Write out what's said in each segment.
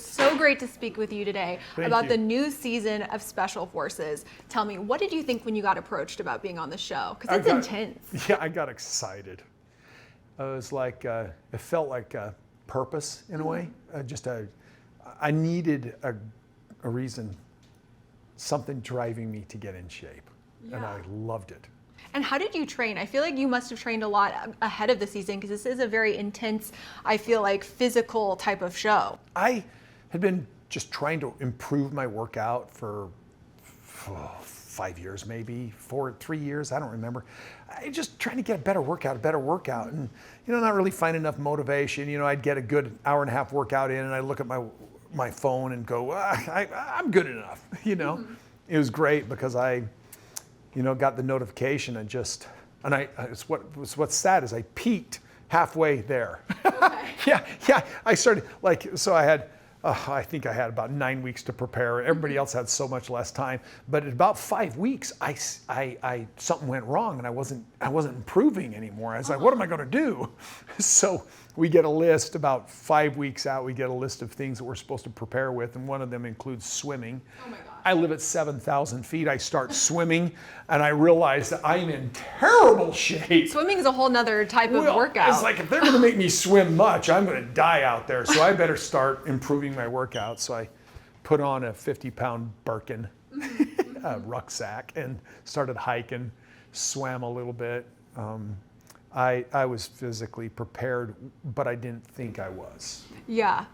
It's so great to speak with you today about you. the new season of Special Forces. Tell me, what did you think when you got approached about being on the show? Because it's intense. Yeah, I got excited. It was like, it felt like a purpose in a way. I needed a reason, something driving me to get in shape. Yeah. And I loved it. And how did you train? I feel like you must have trained a lot ahead of the season because this is a very intense, I feel like, physical type of show. I had been just trying to improve my workout for 5 years, maybe 3 years, I don't remember. I just trying to get a better workout, and not really find enough motivation. I'd get a good hour and a half workout in, and I look at my phone and go, I'm good enough. It was great because I got the notification and what's sad is I peaked halfway there. Okay. Yeah. I started I think I had about 9 weeks to prepare. Everybody else had so much less time. But at about 5 weeks, I something went wrong and I wasn't improving anymore. I was like, what am I going to do? So we get a list about 5 weeks out. We get a list of things that we're supposed to prepare with, and one of them includes swimming. Oh my gosh. I live at 7,000 feet. I start swimming, and I realize that I'm in terrible shape. Swimming is a whole nother type of workout. It's like, if they're going to make me swim much, I'm going to die out there. So I better start improving my workout. So I put on a 50-pound Birkin rucksack and started hiking, swam a little bit. I was physically prepared, but I didn't think I was. Yeah.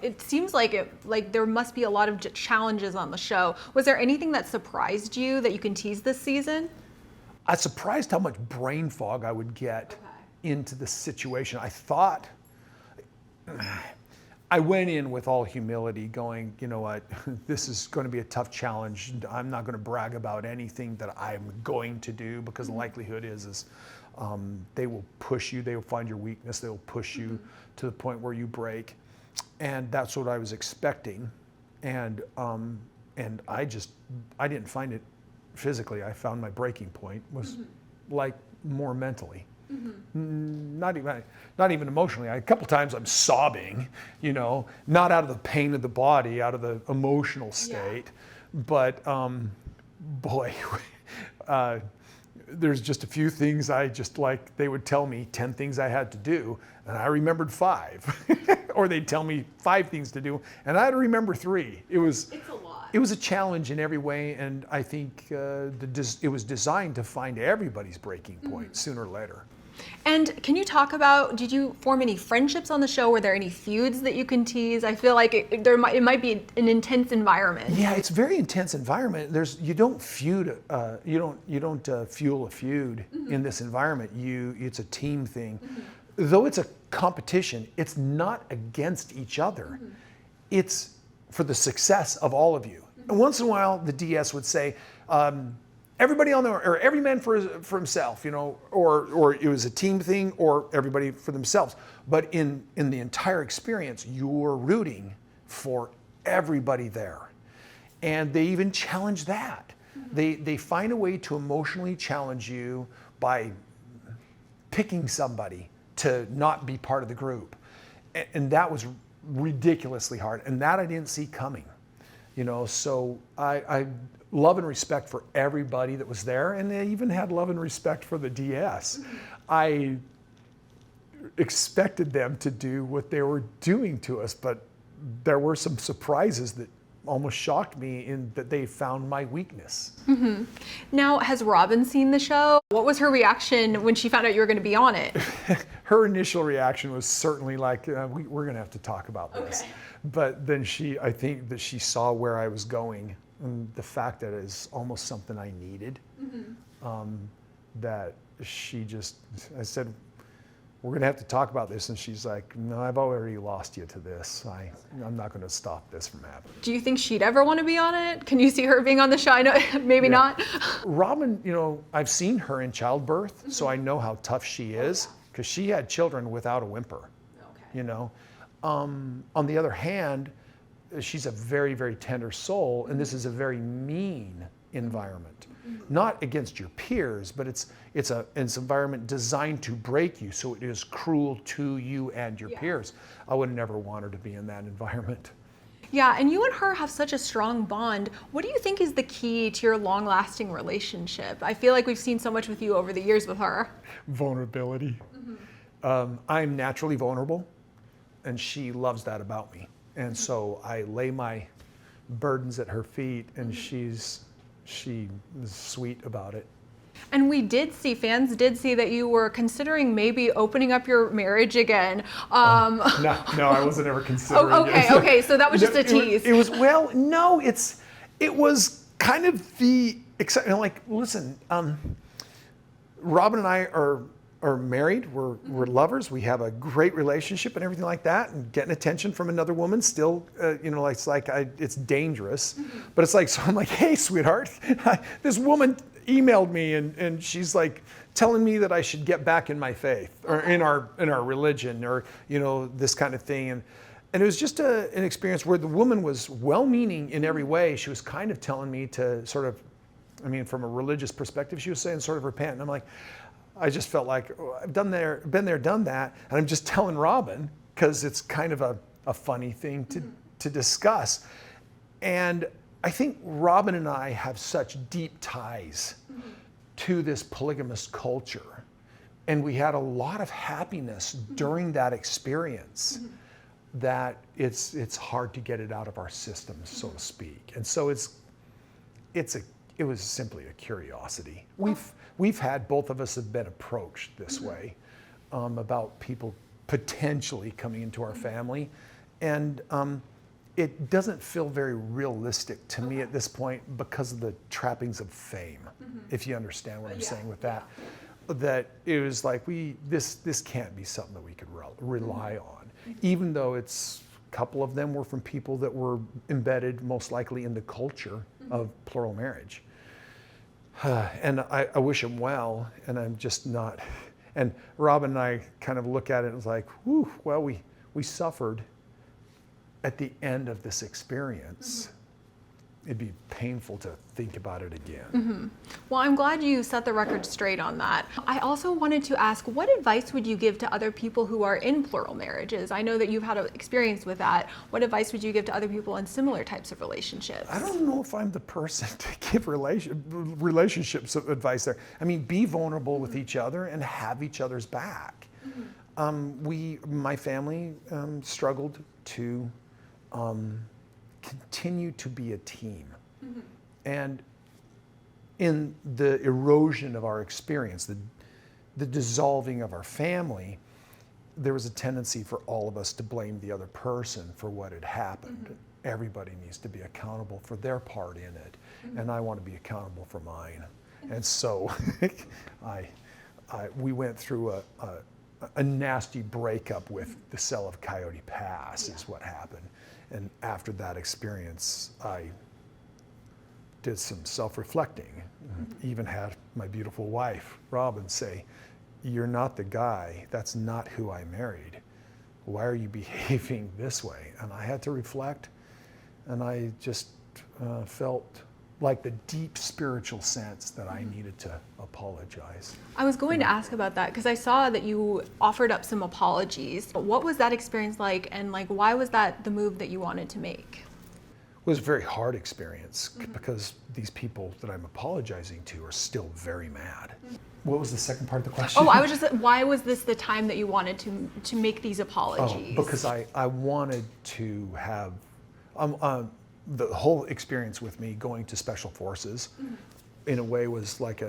It seems like there must be a lot of challenges on the show. Was there anything that surprised you that you can tease this season? I was surprised how much brain fog I would get into the situation. I went in with all humility going, you know what, this is going to be a tough challenge. I'm not going to brag about anything that I'm going to do, because the likelihood is they will push you, they will find your weakness, they will push you to the point where you break. And that's what I was expecting. And I didn't find it physically. I found my breaking point was like more mentally. Not even emotionally. A couple times I'm sobbing, not out of the pain of the body, out of the emotional state. Yeah. But boy, there's just a few things they would tell me 10 things I had to do, and I remembered 5. Or they'd tell me 5 things to do, and I had to remember 3. It's a lot. It was a challenge in every way, and I think it was designed to find everybody's breaking point sooner or later. And can you talk about, did you form any friendships on the show? Were there any feuds that you can tease? I feel like it might be an intense environment. Yeah, it's a very intense environment. You don't feud. You don't fuel a feud in this environment. It's a team thing. Though it's a competition, it's not against each other. It's for the success of all of you. And once in a while, the DS would say, everybody or every man for himself, or it was a team thing, or everybody for themselves. But in the entire experience, you're rooting for everybody there. And they even challenge that. They find a way to emotionally challenge you by picking somebody to not be part of the group. And that was ridiculously hard. And that I didn't see coming. So I love and respect for everybody that was there, and they even had love and respect for the DS. I expected them to do what they were doing to us, but there were some surprises that almost shocked me in that they found my weakness. Now, has Robin seen the show? What was her reaction when she found out you were going to be on it? Her initial reaction was certainly like, we're going to have to talk about this. Okay. But then I think that she saw where I was going, and the fact that it is almost something I needed, that I said, we're going to have to talk about this. And she's like, no, I've already lost you to this. I'm not going to stop this from happening. Do you think she'd ever want to be on it? Can you see her being on the show? I know, maybe not. Robin, I've seen her in childbirth, so I know how tough she is, because she had children without a whimper. Okay. On the other hand, she's a very, very tender soul, and this is a very mean environment. Not against your peers, but it's an environment designed to break you, so it is cruel to you and your peers. I would never want her to be in that environment. Yeah, and you and her have such a strong bond. What do you think is the key to your long-lasting relationship? I feel like we've seen so much with you over the years with her. Vulnerability. I'm naturally vulnerable, and she loves that about me. And so I lay my burdens at her feet, and she is sweet about it. And fans did see that you were considering maybe opening up your marriage again. No, I wasn't ever considering it. Okay, so that was just a tease. It was was kind of the excitement. Like, listen, Robin and I are married. We're lovers. We have a great relationship and everything like that. And getting attention from another woman still, it's dangerous. But it's like, so I'm like, hey, sweetheart, this woman emailed me and she's like telling me that I should get back in my faith or in our religion or this kind of thing. And it was just an experience where the woman was well-meaning in every way. She was kind of telling me to sort of, from a religious perspective, she was saying sort of repent. And I'm like, I just felt like, I've been there, done that. And I'm just telling Robin because it's kind of a funny thing to discuss. And I think Robin and I have such deep ties to this polygamous culture. And we had a lot of happiness during that experience that it's hard to get it out of our systems, so to speak. And so it was simply a curiosity. We've had, both of us have been approached this way about people potentially coming into our family. And it doesn't feel very realistic to me at this point because of the trappings of fame, if you understand what I'm saying with that. That it was like, this can't be something that we could rely on, even though a couple of them were from people that were embedded most likely in the culture of plural marriage. And I wish them well, and I'm just not. And Robin and I kind of look at it and it's like, whew, well, we suffered at the end of this experience. It'd be painful to think about it again. Well, I'm glad you set the record straight on that. I also wanted to ask, what advice would you give to other people who are in plural marriages? I know that you've had an experience with that. What advice would you give to other people in similar types of relationships? I don't know if I'm the person to give relationships advice there. Be vulnerable with each other and have each other's back. My family struggled to continue to be a team. And in the erosion of our experience, the dissolving of our family, there was a tendency for all of us to blame the other person for what had happened. Everybody needs to be accountable for their part in it, and I want to be accountable for mine. And so we went through a nasty breakup with the cell of Coyote Pass is what happened. And after that experience, I did some self-reflecting. Even had my beautiful wife, Robin, say, "You're not the guy. That's not who I married. Why are you behaving this way?" And I had to reflect, and I just felt like the deep spiritual sense that I needed to apologize. I was going to ask about that because I saw that you offered up some apologies. What was that experience like, and why was that the move that you wanted to make? It was a very hard experience because these people that I'm apologizing to are still very mad. What was the second part of the question? Why was this the time that you wanted to make these apologies? Because I wanted to have the whole experience with me going to Special Forces in a way was like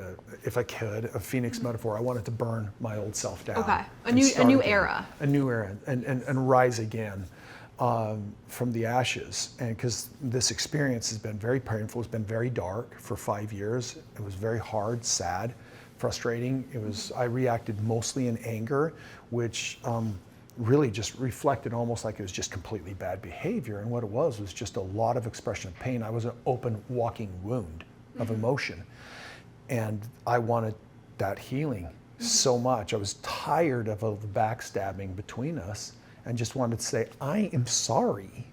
if I could, a phoenix metaphor. I wanted to burn my old self down. Okay, a new era. A new era, and rise again from the ashes. And because this experience has been very painful, it's been very dark for 5 years. It was very hard, sad, frustrating. I reacted mostly in anger, which really just reflected almost like it was just completely bad behavior. And what it was just a lot of expression of pain. I was an open walking wound of emotion. And I wanted that healing so much. I was tired of the backstabbing between us and just wanted to say, I am sorry.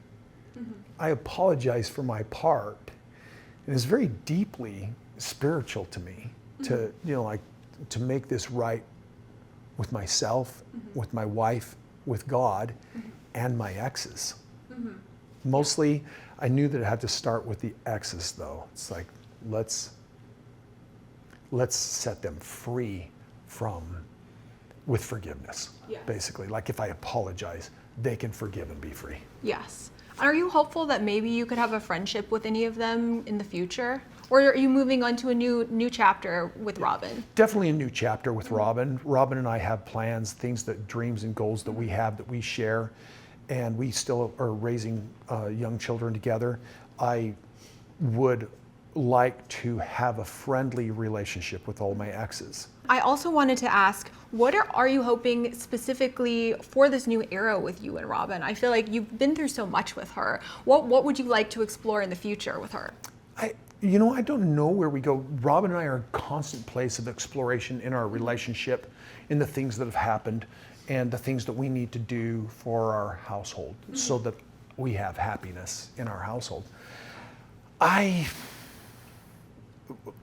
I apologize for my part. And it's very deeply spiritual to me to, to make this right with myself, with my wife, with God, and my exes. Mostly, I knew that it had to start with the exes, though. It's like, let's set them free with forgiveness, basically. Like if I apologize, they can forgive and be free. Yes. Are you hopeful that maybe you could have a friendship with any of them in the future? Or are you moving on to a new chapter with Robin? Definitely a new chapter with Robin. Robin and I have plans, dreams and goals that we have that we share, and we still are raising young children together. I would like to have a friendly relationship with all my exes. I also wanted to ask, what are you hoping specifically for this new era with you and Robin? I feel like you've been through so much with her. What would you like to explore in the future with her? I don't know where we go. Robin and I are in a constant place of exploration in our relationship, in the things that have happened, and the things that we need to do for our household so that we have happiness in our household.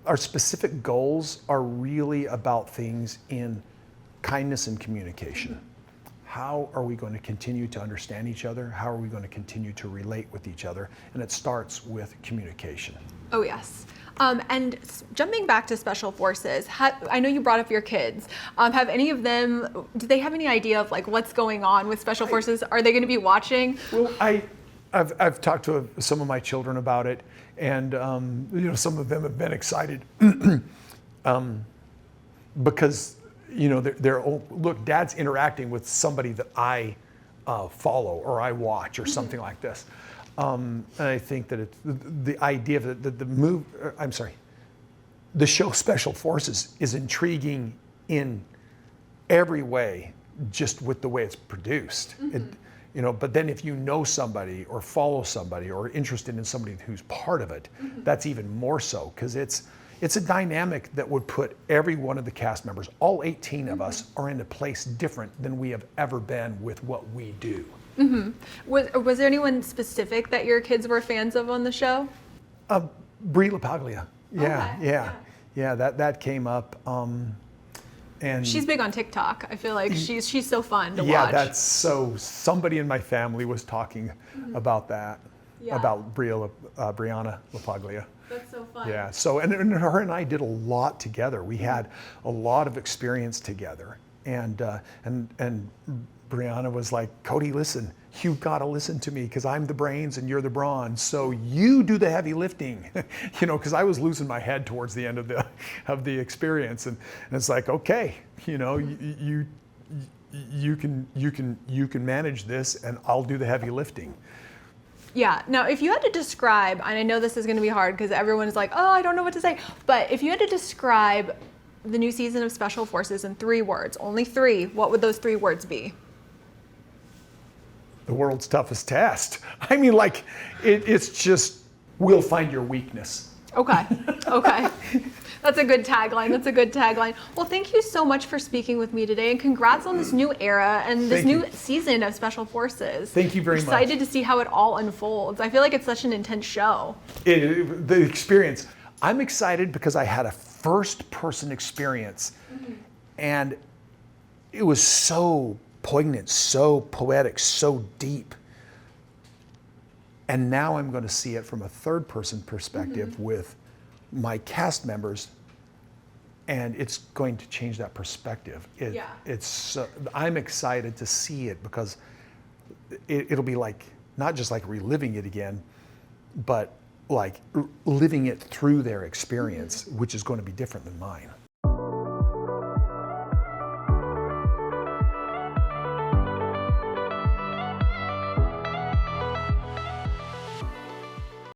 Our specific goals are really about things in kindness and communication. How are we going to continue to understand each other? How are we going to continue to relate with each other? And it starts with communication. Oh, yes. And jumping back to Special Forces, I know you brought up your kids. Have any of them, do they have any idea of like what's going on with Special Forces? Are they going to be watching? Well, I've talked to some of my children about it, and some of them have been excited because look, Dad's interacting with somebody that I follow or I watch or something like this. And I think that the idea of the show Special Forces is intriguing in every way, just with the way it's produced. But then if you know somebody or follow somebody or are interested in somebody who's part of it, that's even more so, because it's a dynamic that would put every one of the cast members, all 18 of us, are in a place different than we have ever been with what we do. Was there anyone specific that your kids were fans of on the show? Brie LaPaglia. Yeah, that came up. And she's big on TikTok. I feel like she's so fun to watch. Yeah, that's so. Somebody in my family was talking about that, about Brianna LaPaglia. That's so fun. Yeah. So and her and I did a lot together. We had a lot of experience together, and Brianna was like, Kody, listen, you've got to listen to me because I'm the brains and you're the brawn. So you do the heavy lifting, because I was losing my head towards the end of the experience, and it's like, okay, you can manage this, and I'll do the heavy lifting. Yeah. Now, if you had to describe, and I know this is going to be hard because everyone is like, oh, I don't know what to say, but if you had to describe the new season of Special Forces in 3 words, only 3, what would those 3 words be? The world's toughest test. I mean, like, it's just, we'll find your weakness. Okay. That's a good tagline. Well, thank you so much for speaking with me today, and congrats on this new era and this new season of Special Forces. Thank you very much. Excited to see how it all unfolds. I feel like it's such an intense show. The experience. I'm excited because I had a first-person experience, and it was so poignant, so poetic, so deep. And now I'm going to see it from a third-person perspective with my cast members, and it's going to change that perspective. I'm excited to see it because it'll be like, not just like reliving it again, but like living it through their experience, which is going to be different than mine.